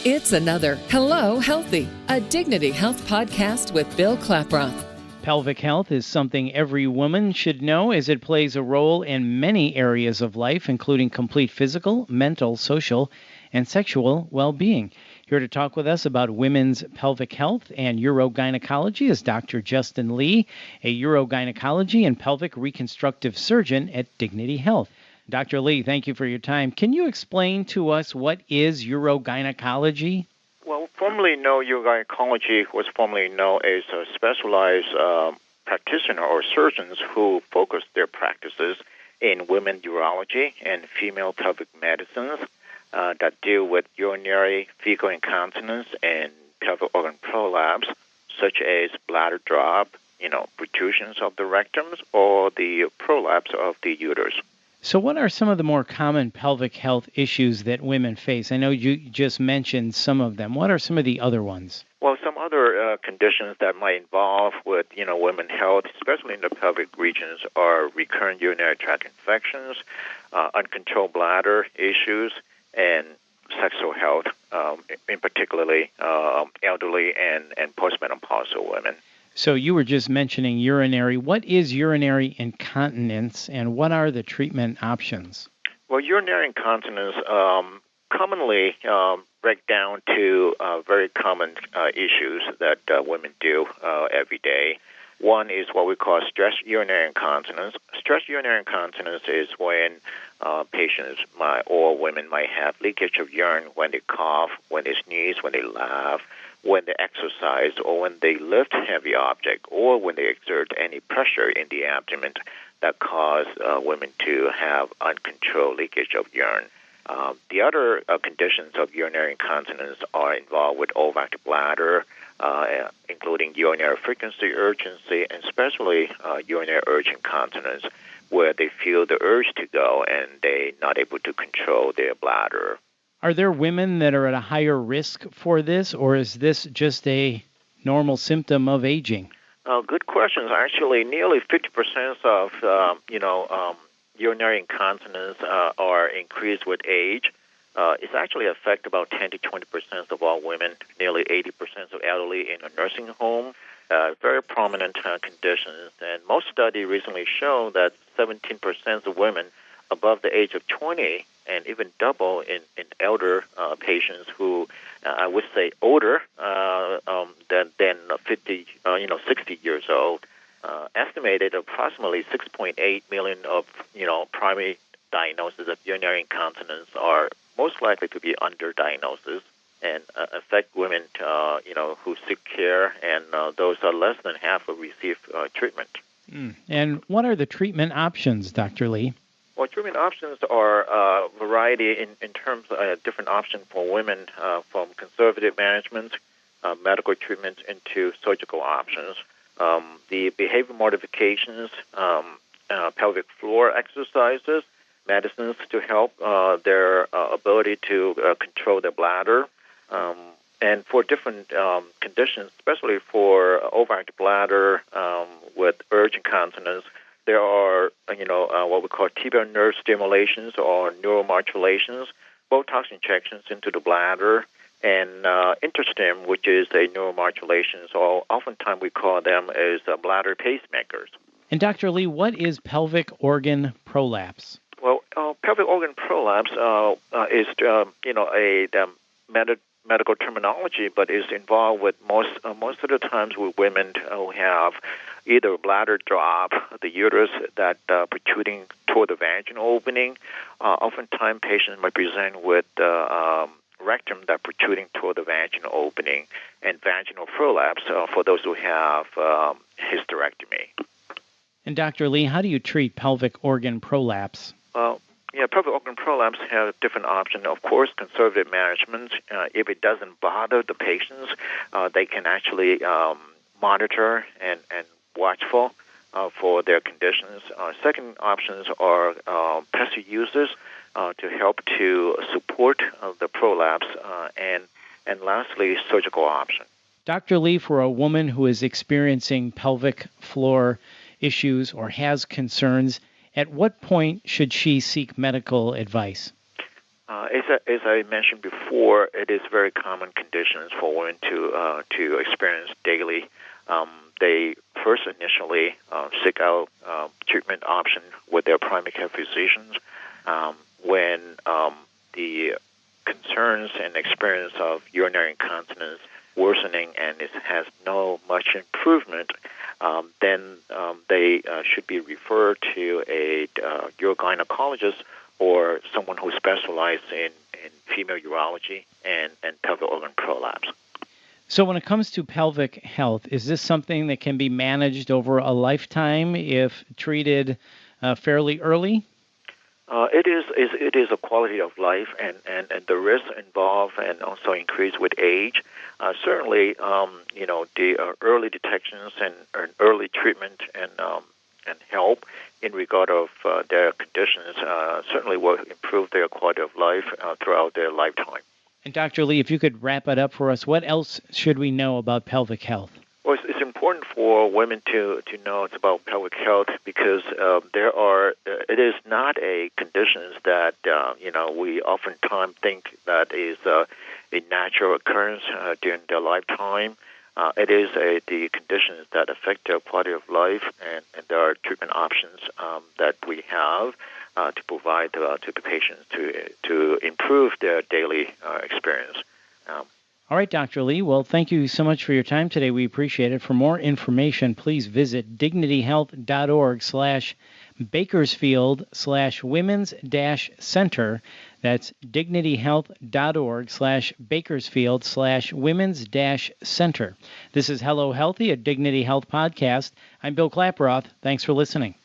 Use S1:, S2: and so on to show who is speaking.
S1: It's another Hello Healthy, a Dignity Health podcast with Bill Klaproth.
S2: Pelvic health is something every woman should know as it plays a role in many areas of life, including complete physical, mental, social, and sexual well-being. Here to talk with us about women's pelvic health and urogynecology is Dr. Justin Lee, a urogynecology and pelvic reconstructive surgeon at Dignity Health. Dr. Lee, thank you for your time. Can you explain to us what is urogynecology?
S3: Well, formerly known, urogynecology was formerly known as a specialized practitioner or surgeons who focus their practices in women urology and female pelvic medicines that deal with urinary fecal incontinence and pelvic organ prolapse, such as bladder drop, protrusions of the rectums, or the prolapse of the uterus.
S2: So what are some of the more common pelvic health issues that women face? I know you just mentioned some of them. What are some of the other ones?
S3: Well, some other conditions that might involve with, women's health, especially in the pelvic regions, are recurrent urinary tract infections, uncontrolled bladder issues, and sexual health, in particularly elderly and postmenopausal women.
S2: So you were just mentioning urinary. What is urinary incontinence, and what are the treatment options?
S3: Well, urinary incontinence commonly break down to very common issues that women do every day. One is what we call stress urinary incontinence. Stress urinary incontinence is when patients or women might have leakage of urine when they cough, when they sneeze, when they laugh, when they exercise, or when they lift heavy object, or when they exert any pressure in the abdomen that cause women to have uncontrolled leakage of urine. The other conditions of urinary incontinence are involved with overactive bladder, including urinary frequency, urgency, and especially urinary urge incontinence, where they feel the urge to go and they're not able to control their bladder.
S2: Are there women that are at a higher risk for this, or is this just a normal symptom of aging?
S3: Good questions. Actually, nearly 50% of urinary incontinence are increased with age. It's actually affect about 10 to 20% of all women, nearly 80% of elderly in a nursing home. Very prominent conditions, and most studies recently show that 17% of women above the age of 20 and even double in elder patients who I would say older than 50, 60 years old. Estimated approximately 6.8 million of primary diagnoses of urinary incontinence are most likely to be underdiagnosis and affect women who seek care, and those are less than half who receive treatment.
S2: And what are the treatment options, Dr. Lee?
S3: Well, treatment options are a variety in terms of different options for women, from conservative management, medical treatment, into surgical options. The behavior modifications, pelvic floor exercises, medicines to help their ability to control their bladder. And for different conditions, especially for overactive bladder with urge incontinence, there are, what we call tibial nerve stimulations or neuromodulations, Botox injections into the bladder, and InterStim, which is a neuromodulation, or oftentimes we call them as bladder pacemakers.
S2: And Dr. Lee, what is pelvic organ prolapse?
S3: Well, pelvic organ prolapse is, a medical terminology, but is involved with most of the times with women who have either bladder drop, the uterus that protruding toward the vaginal opening. Oftentimes, patients might present with rectum that protruding toward the vaginal opening, and vaginal prolapse for those who have hysterectomy.
S2: And Dr. Lee, how do you treat pelvic organ prolapse?
S3: Pelvic organ prolapse have different options. Of course, conservative management. If it doesn't bother the patients, they can actually monitor and watchful for their conditions. Second options are passive uses to help to support the prolapse, and lastly, surgical option.
S2: Dr. Lee, for a woman who is experiencing pelvic floor issues or has concerns, at what point should she seek medical advice?
S3: As I mentioned before, it is very common conditions for women to experience daily. They first initially seek out treatment option with their primary care physicians when the concerns and experience of urinary incontinence worsening and it has no much improvement, then they should be referred to a urogynecologist or someone who specializes in female urology and pelvic organ prolapse.
S2: So when it comes to pelvic health, is this something that can be managed over a lifetime if treated fairly early?
S3: It is a quality of life, and the risks involved and also increase with age. Certainly, the early detections and early treatment and help in regard of their conditions certainly will improve their quality of life throughout their lifetime.
S2: And Dr. Lee, if you could wrap it up for us, what else should we know about pelvic health?
S3: Well, it's important for women to know it's about pelvic health because it is not a condition that we oftentimes think that is a natural occurrence during their lifetime. It is the conditions that affect their quality of life, and there are treatment options that we have to provide to the patients to improve their daily experience.
S2: All right, Dr. Lee. Well, thank you so much for your time today. We appreciate it. For more information, please visit dignityhealth.org/Bakersfield/women's-center. That's dignityhealth.org/Bakersfield/women's-center. This is Hello Healthy, a Dignity Health podcast. I'm Bill Klaproth. Thanks for listening.